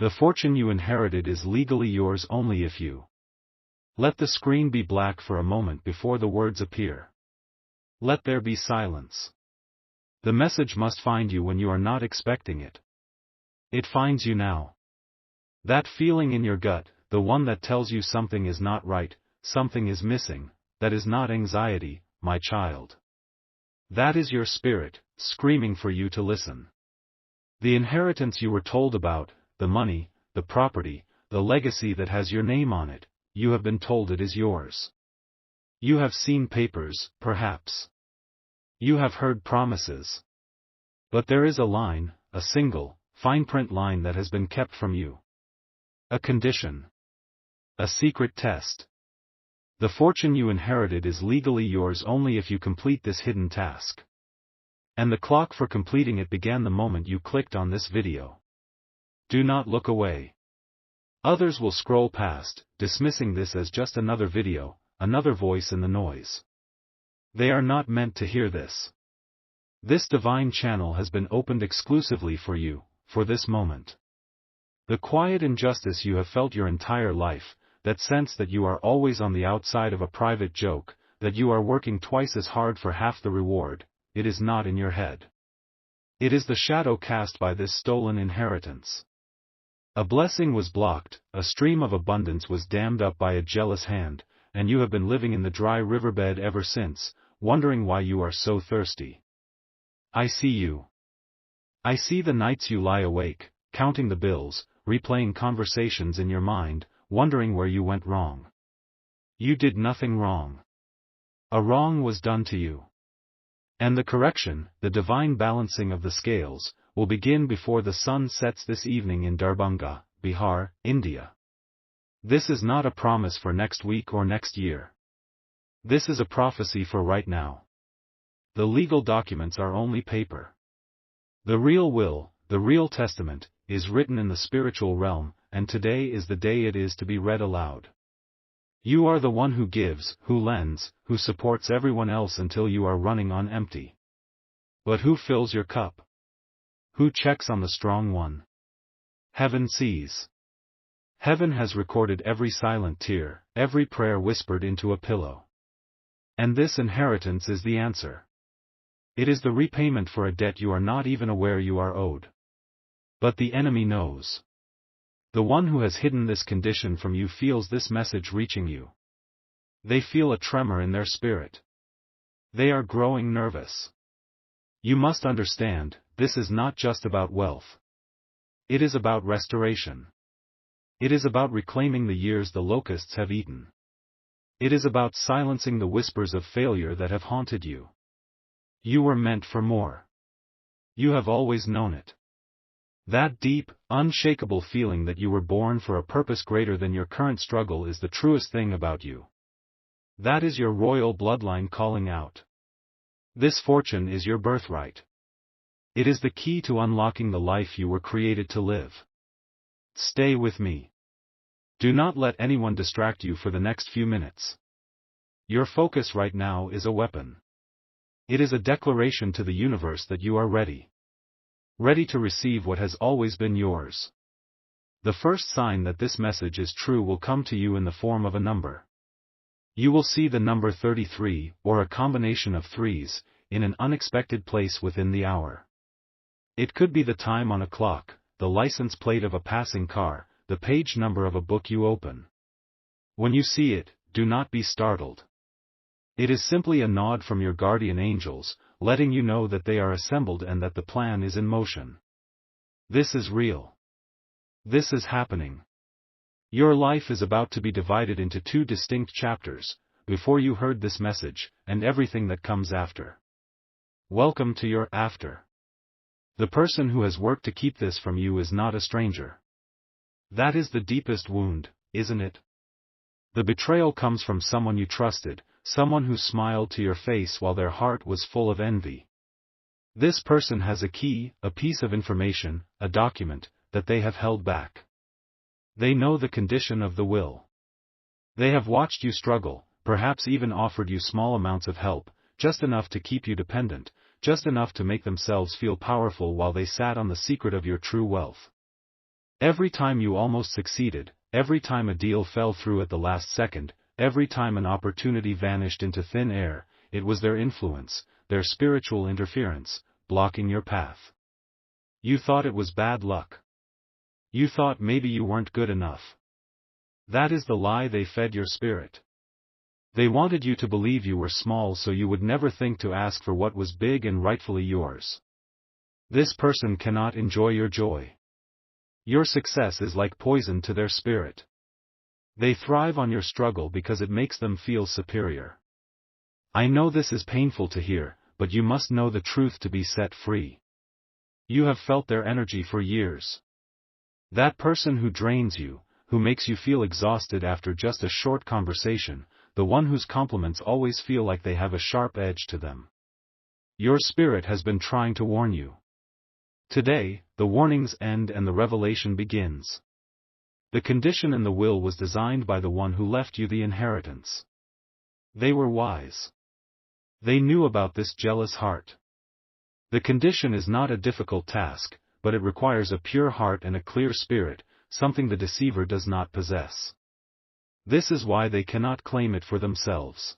The fortune you inherited is legally yours only if you let the screen be black for a moment before the words appear. Let there be silence. The message must find you when you are not expecting it. It finds you now. That feeling in your gut, the one that tells you something is not right, something is missing, that is not anxiety, my child. That is your spirit, screaming for you to listen. The inheritance you were told about, the money, the property, the legacy that has your name on it, you have been told it is yours. You have seen papers, perhaps. You have heard promises. But there is a line, a single, fine-print line that has been kept from you. A condition. A secret test. The fortune you inherited is legally yours only if you complete this hidden task. And the clock for completing it began the moment you clicked on this video. Do not look away. Others will scroll past, dismissing this as just another video, another voice in the noise. They are not meant to hear this. This divine channel has been opened exclusively for you, for this moment. The quiet injustice you have felt your entire life, that sense that you are always on the outside of a private joke, that you are working twice as hard for half the reward, it is not in your head. It is the shadow cast by this stolen inheritance. A blessing was blocked, a stream of abundance was dammed up by a jealous hand, and you have been living in the dry riverbed ever since, wondering why you are so thirsty. I see you. I see the nights you lie awake, counting the bills, replaying conversations in your mind, wondering where you went wrong. You did nothing wrong. A wrong was done to you. And the correction, the divine balancing of the scales, will begin before the sun sets this evening in Darbhanga, Bihar, India. This is not a promise for next week or next year. This is a prophecy for right now. The legal documents are only paper. The real will, the real testament, is written in the spiritual realm, and today is the day it is to be read aloud. You are the one who gives, who lends, who supports everyone else until you are running on empty. But who fills your cup? Who checks on the strong one? Heaven sees. Heaven has recorded every silent tear, every prayer whispered into a pillow. And this inheritance is the answer. It is the repayment for a debt you are not even aware you are owed. But the enemy knows. The one who has hidden this condition from you feels this message reaching you. They feel a tremor in their spirit. They are growing nervous. You must understand, this is not just about wealth. It is about restoration. It is about reclaiming the years the locusts have eaten. It is about silencing the whispers of failure that have haunted you. You were meant for more. You have always known it. That deep, unshakable feeling that you were born for a purpose greater than your current struggle is the truest thing about you. That is your royal bloodline calling out. This fortune is your birthright. It is the key to unlocking the life you were created to live. Stay with me. Do not let anyone distract you for the next few minutes. Your focus right now is a weapon. It is a declaration to the universe that you are ready. Ready to receive what has always been yours. The first sign that this message is true will come to you in the form of a number. You will see the number 33, or a combination of threes, in an unexpected place within the hour. It could be the time on a clock, the license plate of a passing car, the page number of a book you open. When you see it, do not be startled. It is simply a nod from your guardian angels, letting you know that they are assembled and that the plan is in motion. This is real. This is happening. Your life is about to be divided into two distinct chapters, before you heard this message, and everything that comes after. Welcome to your after. The person who has worked to keep this from you is not a stranger. That is the deepest wound, isn't it? The betrayal comes from someone you trusted, someone who smiled to your face while their heart was full of envy. This person has a key, a piece of information, a document, that they have held back. They know the condition of the will. They have watched you struggle, perhaps even offered you small amounts of help, just enough to keep you dependent, just enough to make themselves feel powerful while they sat on the secret of your true wealth. Every time you almost succeeded, every time a deal fell through at the last second, every time an opportunity vanished into thin air, it was their influence, their spiritual interference, blocking your path. You thought it was bad luck. You thought maybe you weren't good enough. That is the lie they fed your spirit. They wanted you to believe you were small so you would never think to ask for what was big and rightfully yours. This person cannot enjoy your joy. Your success is like poison to their spirit. They thrive on your struggle because it makes them feel superior. I know this is painful to hear, but you must know the truth to be set free. You have felt their energy for years. That person who drains you, who makes you feel exhausted after just a short conversation, the one whose compliments always feel like they have a sharp edge to them. Your spirit has been trying to warn you. Today, the warnings end and the revelation begins. The condition in the will was designed by the one who left you the inheritance. They were wise. They knew about this jealous heart. The condition is not a difficult task, but it requires a pure heart and a clear spirit, something the deceiver does not possess. This is why they cannot claim it for themselves.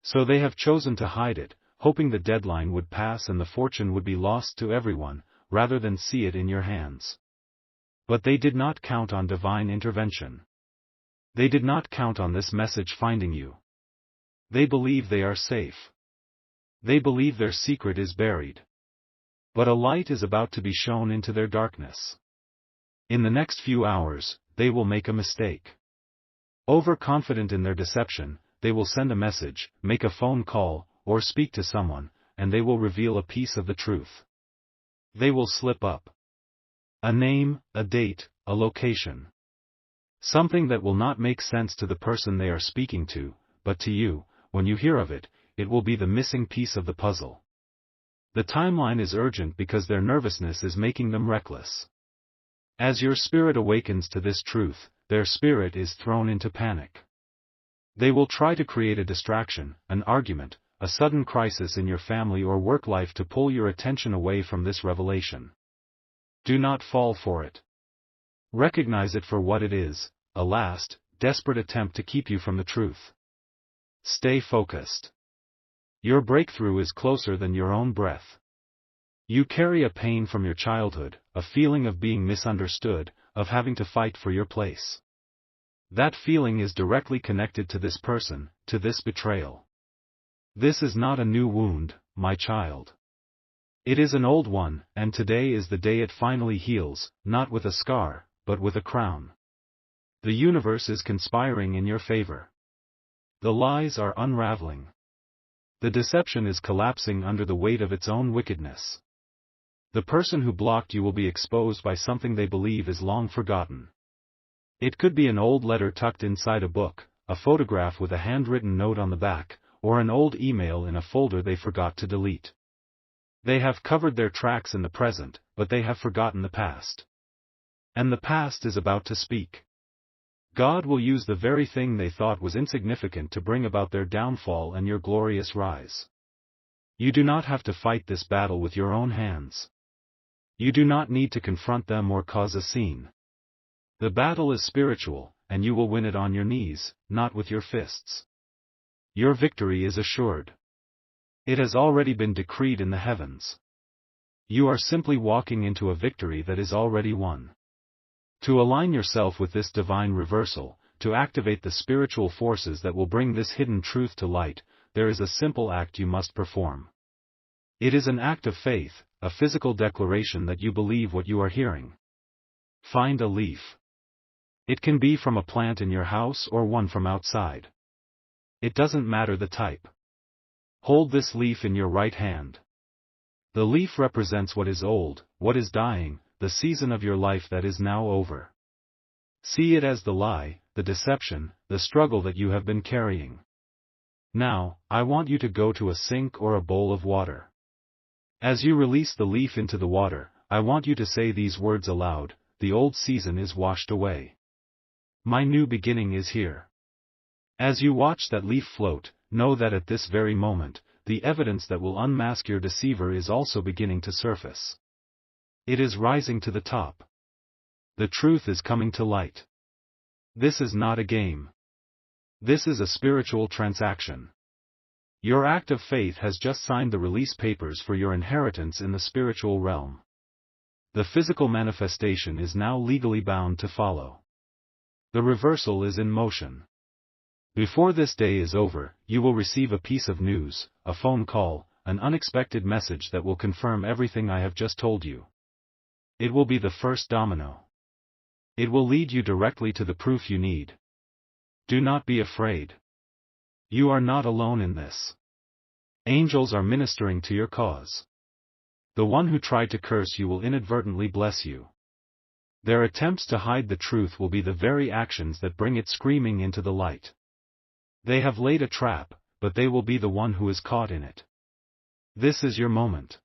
So they have chosen to hide it, hoping the deadline would pass and the fortune would be lost to everyone, rather than see it in your hands. But they did not count on divine intervention. They did not count on this message finding you. They believe they are safe. They believe their secret is buried. But a light is about to be shown into their darkness. In the next few hours, they will make a mistake. Overconfident in their deception, they will send a message, make a phone call, or speak to someone, and they will reveal a piece of the truth. They will slip up. A name, a date, a location. Something that will not make sense to the person they are speaking to, but to you, when you hear of it, it will be the missing piece of the puzzle. The timeline is urgent because their nervousness is making them reckless. As your spirit awakens to this truth, their spirit is thrown into panic. They will try to create a distraction, an argument, a sudden crisis in your family or work life to pull your attention away from this revelation. Do not fall for it. Recognize it for what it is, a last, desperate attempt to keep you from the truth. Stay focused. Your breakthrough is closer than your own breath. You carry a pain from your childhood, a feeling of being misunderstood, of having to fight for your place. That feeling is directly connected to this person, to this betrayal. This is not a new wound, my child. It is an old one, and today is the day it finally heals, not with a scar, but with a crown. The universe is conspiring in your favor. The lies are unraveling. The deception is collapsing under the weight of its own wickedness. The person who blocked you will be exposed by something they believe is long forgotten. It could be an old letter tucked inside a book, a photograph with a handwritten note on the back, or an old email in a folder they forgot to delete. They have covered their tracks in the present, but they have forgotten the past. And the past is about to speak. God will use the very thing they thought was insignificant to bring about their downfall and your glorious rise. You do not have to fight this battle with your own hands. You do not need to confront them or cause a scene. The battle is spiritual, and you will win it on your knees, not with your fists. Your victory is assured. It has already been decreed in the heavens. You are simply walking into a victory that is already won. To align yourself with this divine reversal, to activate the spiritual forces that will bring this hidden truth to light, there is a simple act you must perform. It is an act of faith, a physical declaration that you believe what you are hearing. Find a leaf. It can be from a plant in your house or one from outside. It doesn't matter the type. Hold this leaf in your right hand. The leaf represents what is old, what is dying, the season of your life that is now over. See it as the lie, the deception, the struggle that you have been carrying. Now, I want you to go to a sink or a bowl of water. As you release the leaf into the water, I want you to say these words aloud: the old season is washed away. My new beginning is here. As you watch that leaf float, know that at this very moment, the evidence that will unmask your deceiver is also beginning to surface. It is rising to the top. The truth is coming to light. This is not a game. This is a spiritual transaction. Your act of faith has just signed the release papers for your inheritance in the spiritual realm. The physical manifestation is now legally bound to follow. The reversal is in motion. Before this day is over, you will receive a piece of news, a phone call, an unexpected message that will confirm everything I have just told you. It will be the first domino. It will lead you directly to the proof you need. Do not be afraid. You are not alone in this. Angels are ministering to your cause. The one who tried to curse you will inadvertently bless you. Their attempts to hide the truth will be the very actions that bring it screaming into the light. They have laid a trap, but they will be the one who is caught in it. This is your moment.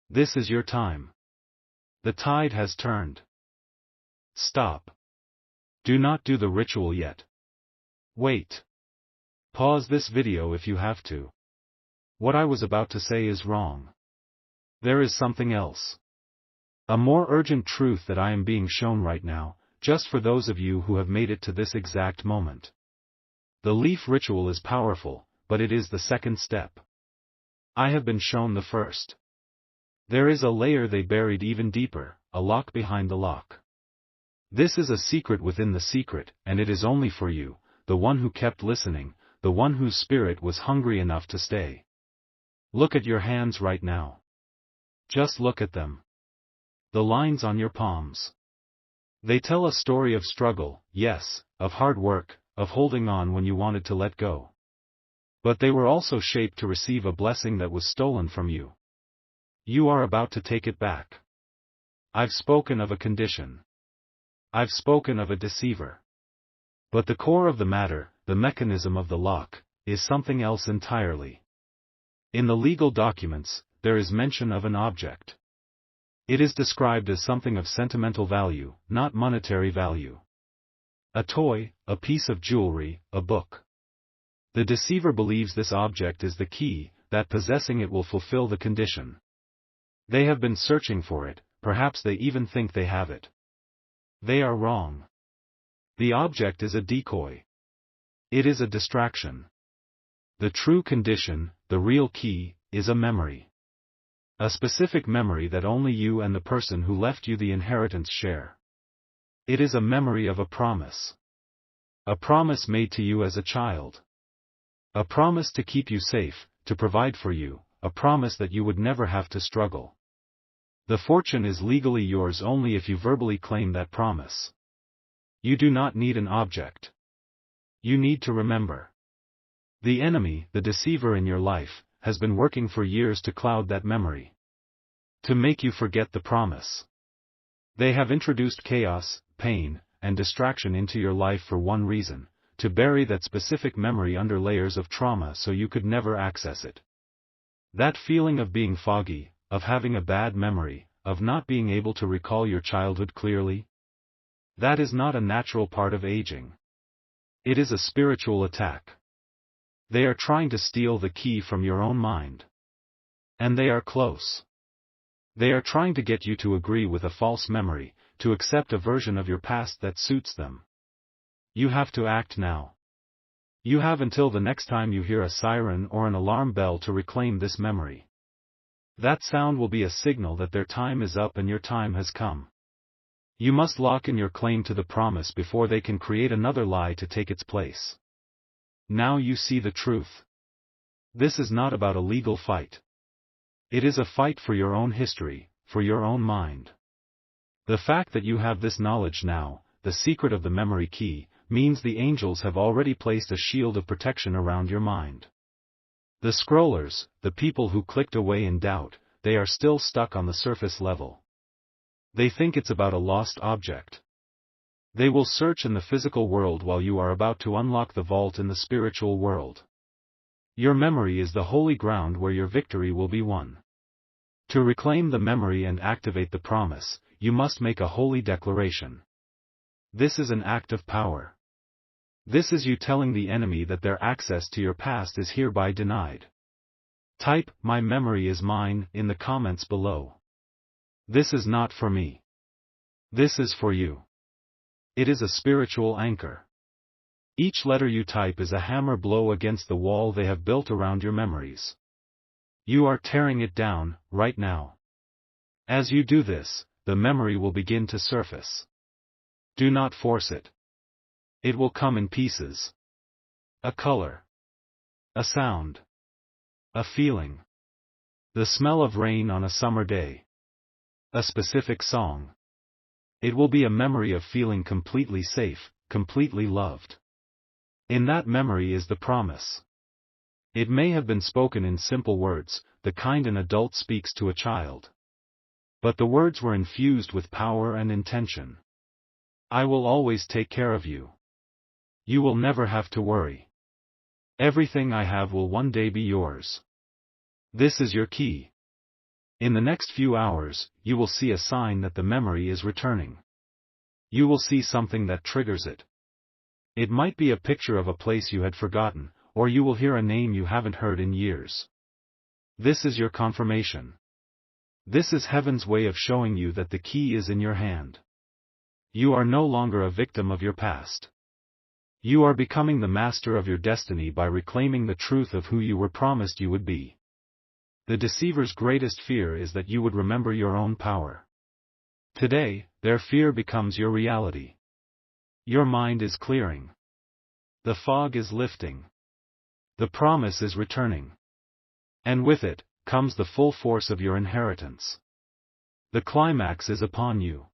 This is your time. The tide has turned. Stop. Do not do the ritual yet. Wait. Pause this video if you have to. What I was about to say is wrong. There is something else. A more urgent truth that I am being shown right now, just for those of you who have made it to this exact moment. The leaf ritual is powerful, but it is the second step. I have been shown the first. There is a layer they buried even deeper, a lock behind the lock. This is a secret within the secret, and it is only for you, the one who kept listening, the one whose spirit was hungry enough to stay. Look at your hands right now. Just look at them. The lines on your palms. They tell a story of struggle, yes, of hard work, of holding on when you wanted to let go. But they were also shaped to receive a blessing that was stolen from you. You are about to take it back. I've spoken of a condition. I've spoken of a deceiver. But the core of the matter, the mechanism of the lock, is something else entirely. In the legal documents, there is mention of an object. It is described as something of sentimental value, not monetary value. A toy, a piece of jewelry, a book. The deceiver believes this object is the key, that possessing it will fulfill the condition. They have been searching for it, perhaps they even think they have it. They are wrong. The object is a decoy. It is a distraction. The true condition, the real key, is a memory. A specific memory that only you and the person who left you the inheritance share. It is a memory of a promise. A promise made to you as a child. A promise to keep you safe, to provide for you, a promise that you would never have to struggle. The fortune is legally yours only if you verbally claim that promise. You do not need an object. You need to remember. The enemy, the deceiver in your life, has been working for years to cloud that memory. To make you forget the promise. They have introduced chaos, pain, and distraction into your life for one reason, to bury that specific memory under layers of trauma so you could never access it. That feeling of being foggy, of having a bad memory, of not being able to recall your childhood clearly? That is not a natural part of aging. It is a spiritual attack. They are trying to steal the key from your own mind. And they are close. They are trying to get you to agree with a false memory, to accept a version of your past that suits them. You have to act now. You have until the next time you hear a siren or an alarm bell to reclaim this memory. That sound will be a signal that their time is up and your time has come. You must lock in your claim to the promise before they can create another lie to take its place. Now you see the truth. This is not about a legal fight. It is a fight for your own history, for your own mind. The fact that you have this knowledge now, the secret of the memory key, means the angels have already placed a shield of protection around your mind. The scrollers, the people who clicked away in doubt, they are still stuck on the surface level. They think it's about a lost object. They will search in the physical world while you are about to unlock the vault in the spiritual world. Your memory is the holy ground where your victory will be won. To reclaim the memory and activate the promise, you must make a holy declaration. This is an act of power. This is you telling the enemy that their access to your past is hereby denied. Type, "My memory is mine," in the comments below. This is not for me. This is for you. It is a spiritual anchor. Each letter you type is a hammer blow against the wall they have built around your memories. You are tearing it down, right now. As you do this, the memory will begin to surface. Do not force it. It will come in pieces. A color. A sound. A feeling. The smell of rain on a summer day. A specific song. It will be a memory of feeling completely safe, completely loved. In that memory is the promise. It may have been spoken in simple words, the kind an adult speaks to a child. But the words were infused with power and intention. I will always take care of you. You will never have to worry. Everything I have will one day be yours. This is your key. In the next few hours, you will see a sign that the memory is returning. You will see something that triggers it. It might be a picture of a place you had forgotten, or you will hear a name you haven't heard in years. This is your confirmation. This is heaven's way of showing you that the key is in your hand. You are no longer a victim of your past. You are becoming the master of your destiny by reclaiming the truth of who you were promised you would be. The deceiver's greatest fear is that you would remember your own power. Today, their fear becomes your reality. Your mind is clearing. The fog is lifting. The promise is returning. And with it, comes the full force of your inheritance. The climax is upon you.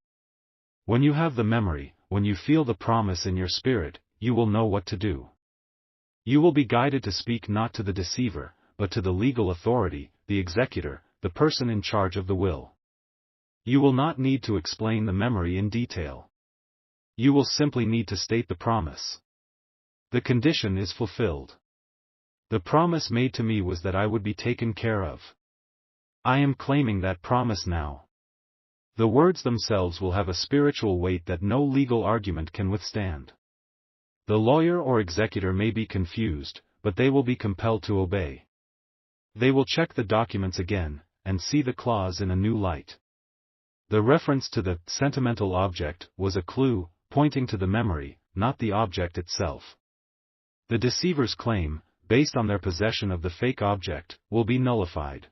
When you have the memory, when you feel the promise in your spirit, you will know what to do. You will be guided to speak not to the deceiver, but to the legal authority, the executor, the person in charge of the will. You will not need to explain the memory in detail. You will simply need to state the promise. The condition is fulfilled. The promise made to me was that I would be taken care of. I am claiming that promise now. The words themselves will have a spiritual weight that no legal argument can withstand. The lawyer or executor may be confused, but they will be compelled to obey. They will check the documents again, and see the clause in a new light. The reference to the sentimental object was a clue, pointing to the memory, not the object itself. The deceiver's claim, based on their possession of the fake object, will be nullified.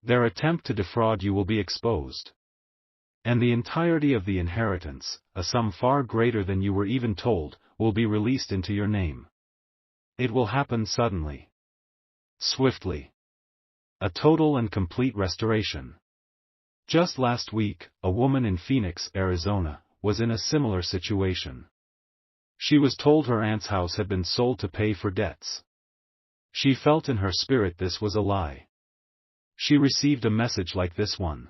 Their attempt to defraud you will be exposed. And the entirety of the inheritance, a sum far greater than you were even told, will be released into your name. It will happen suddenly. Swiftly. A total and complete restoration. Just last week, a woman in Phoenix, Arizona, was in a similar situation. She was told her aunt's house had been sold to pay for debts. She felt in her spirit this was a lie. She received a message like this one.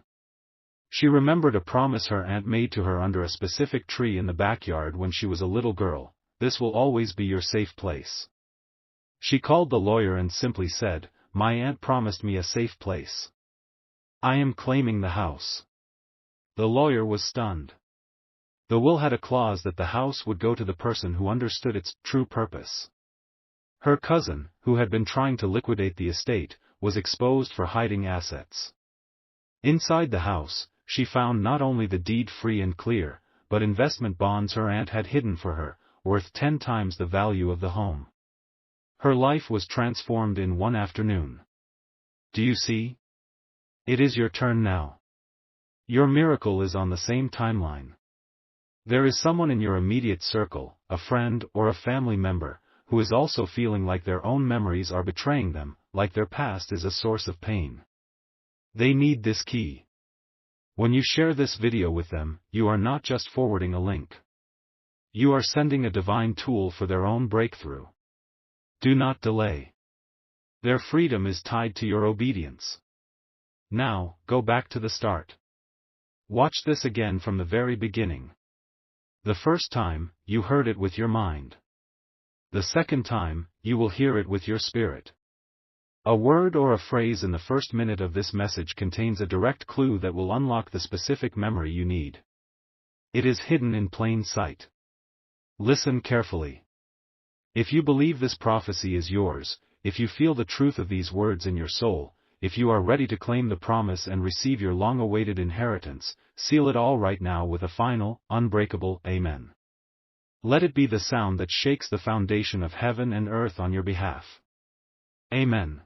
She remembered a promise her aunt made to her under a specific tree in the backyard when she was a little girl: this will always be your safe place. She called the lawyer and simply said, "My aunt promised me a safe place. I am claiming the house." The lawyer was stunned. The will had a clause that the house would go to the person who understood its true purpose. Her cousin, who had been trying to liquidate the estate, was exposed for hiding assets. Inside the house, she found not only the deed free and clear, but investment bonds her aunt had hidden for her, worth 10 times the value of the home. Her life was transformed in one afternoon. Do you see? It is your turn now. Your miracle is on the same timeline. There is someone in your immediate circle, a friend or a family member, who is also feeling like their own memories are betraying them, like their past is a source of pain. They need this key. When you share this video with them, you are not just forwarding a link. You are sending a divine tool for their own breakthrough. Do not delay. Their freedom is tied to your obedience. Now, go back to the start. Watch this again from the very beginning. The first time, you heard it with your mind. The second time, you will hear it with your spirit. A word or a phrase in the first minute of this message contains a direct clue that will unlock the specific memory you need. It is hidden in plain sight. Listen carefully. If you believe this prophecy is yours, if you feel the truth of these words in your soul, if you are ready to claim the promise and receive your long-awaited inheritance, seal it all right now with a final, unbreakable Amen. Let it be the sound that shakes the foundation of heaven and earth on your behalf. Amen.